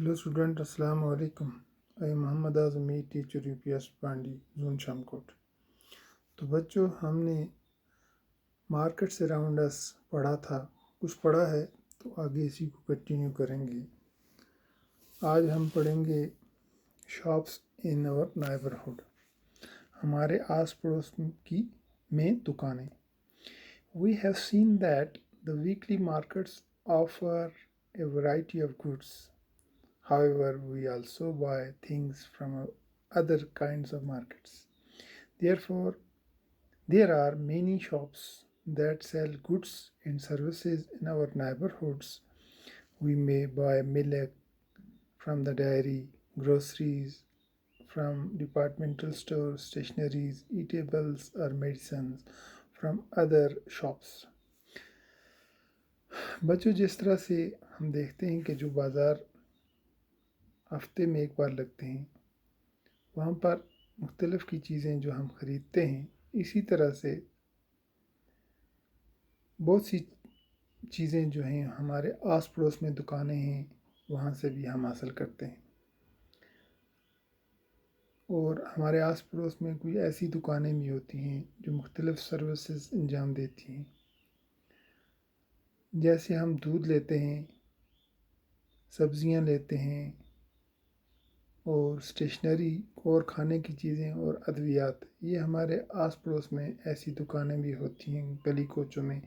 Hello student, Assalamu alaikum. I am Muhammad Azmi, teacher UPS Pandi, Zone Shamkot. तो बच्चों हमने markets around us पढ़ा था, कुछ पढ़ा है तो आगे इसी को कंटिन्यू करेंगे। आज हम पढ़ेंगे शॉप्स इन आवर नेबरहुड, हमारे आस पड़ोस की में दुकानें। We have seen that the weekly markets offer a variety of goods. However, we also buy things from other kinds of markets. Therefore, there are many shops that sell goods and services in our neighborhoods. We may buy milk from the dairy, groceries from departmental stores, stationeries, eatables or medicines from other shops. बच्चों, जिस तरह से हम देखते हैं कि जो बाज़ार हफ्ते में एक बार लगते हैं, वहाँ पर मुख्तलिफ़ की चीज़ें जो हम ख़रीदते हैं, इसी तरह से बहुत सी चीज़ें जो हैं हमारे आस पड़ोस में दुकानें हैं, वहाँ से भी हम हासिल करते हैं। और हमारे आस पड़ोस में कोई ऐसी दुकानें भी होती हैं जो मुख्तलिफ़ सर्विसेज अंजाम देती हैं। जैसे हम दूध लेते हैं, सब्ज़ियाँ लेते हैं और स्टेशनरी और खाने की चीज़ें और अद्वियात, ये हमारे आस पड़ोस में ऐसी दुकानें भी होती हैं गली कोचों में,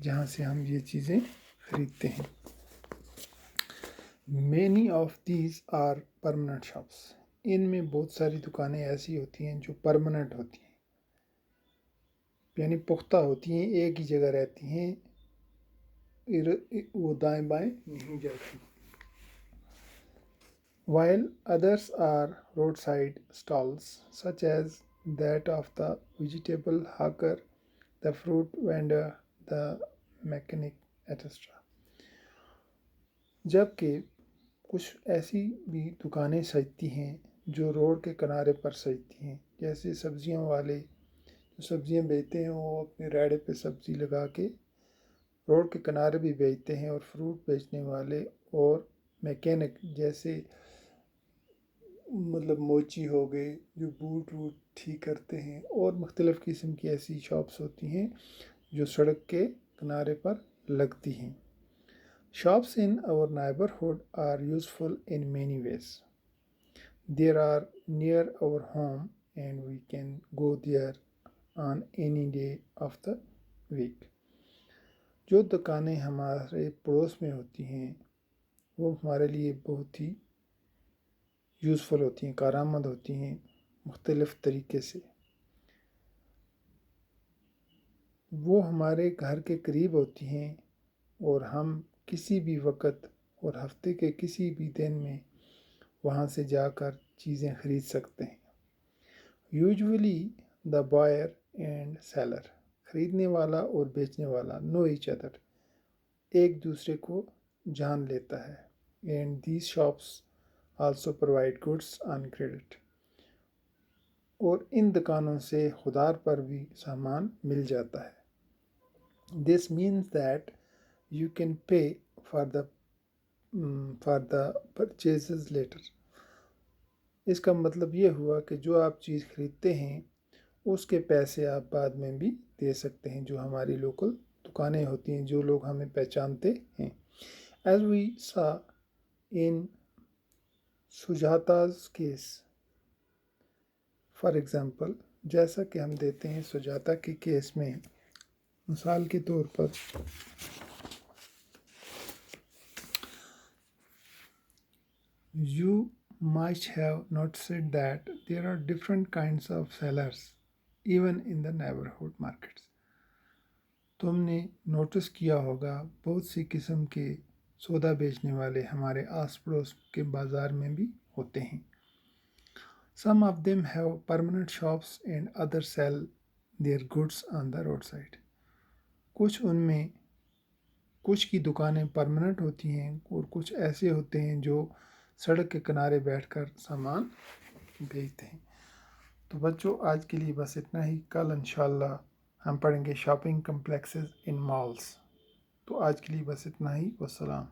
जहाँ से हम ये चीज़ें ख़रीदते हैं। Many of these are permanent shops. इनमें बहुत सारी दुकानें ऐसी होती हैं जो परमानेंट होती हैं, यानी पुख्ता होती हैं, एक ही जगह रहती हैं, वो दाएं बाएं नहीं जाती। While others are roadside stalls, such as that of the vegetable hawker, the fruit vendor, the mechanic, etc. जबकि कुछ ऐसी भी दुकानें सजती हैं जो रोड के किनारे पर सजती हैं, जैसे सब्जियों वाले जो सब्जियां बेचते हैं, वो अपने रेड़े पे सब्ज़ी लगा के रोड के किनारे भी बेचते हैं। और फ्रूट बेचने वाले और मैकेनिक, जैसे मतलब मोची हो गए जो बूट वूट ठीक करते हैं, और मुख्तलिफ़ किस्म की ऐसी शॉप्स होती हैं जो सड़क के किनारे पर लगती हैं। Shops in our neighborhood are useful in many ways. They are near our home and we can go there on any day of the week. जो दुकानें हमारे पड़ोस में होती हैं वो हमारे लिए बहुत ही यूज़फुल होती हैं, कारआमद होती हैं मुख्तलिफ़ तरीके से। वो हमारे घर के करीब होती हैं और हम किसी भी वक्त और हफ्ते के किसी भी दिन में वहाँ से जाकर चीज़ें ख़रीद सकते हैं। Usually the buyer and seller, ख़रीदने वाला और बेचने वाला, नो ईच अदर, एक दूसरे को जान लेता है। And these shops also provide goods on credit, और इन दुकानों से खुदार पर भी सामान मिल जाता है। This means that you can pay for the purchases later. इसका मतलब ये हुआ कि जो आप चीज़ ख़रीदते हैं उसके पैसे आप बाद में भी दे सकते हैं, जो हमारी लोकल दुकानें होती हैं, जो लोग हमें पहचानते हैं। As we saw in सुजाता's case, for example, जैसा कि हम देते हैं सुजाता के केस में, मिसाल के तौर पर You might have noticed that there are different kinds of sellers even in the neighborhood markets. तुमने नोटिस किया होगा बहुत सी किस्म के सौदा बेचने वाले हमारे आस पड़ोस के बाज़ार में भी होते हैं। Some of them have permanent shops and others sell their goods on the roadside. कुछ उनमें कुछ की दुकानें परमानेंट होती हैं और कुछ ऐसे होते हैं जो सड़क के किनारे बैठकर सामान बेचते हैं। तो बच्चों, आज के लिए बस इतना ही। कल इंशाल्लाह हम पढ़ेंगे शॉपिंग कम्प्लेक्सेस इन मॉल्स। तो आज के लिए बस इतना ही। वस्सलाम।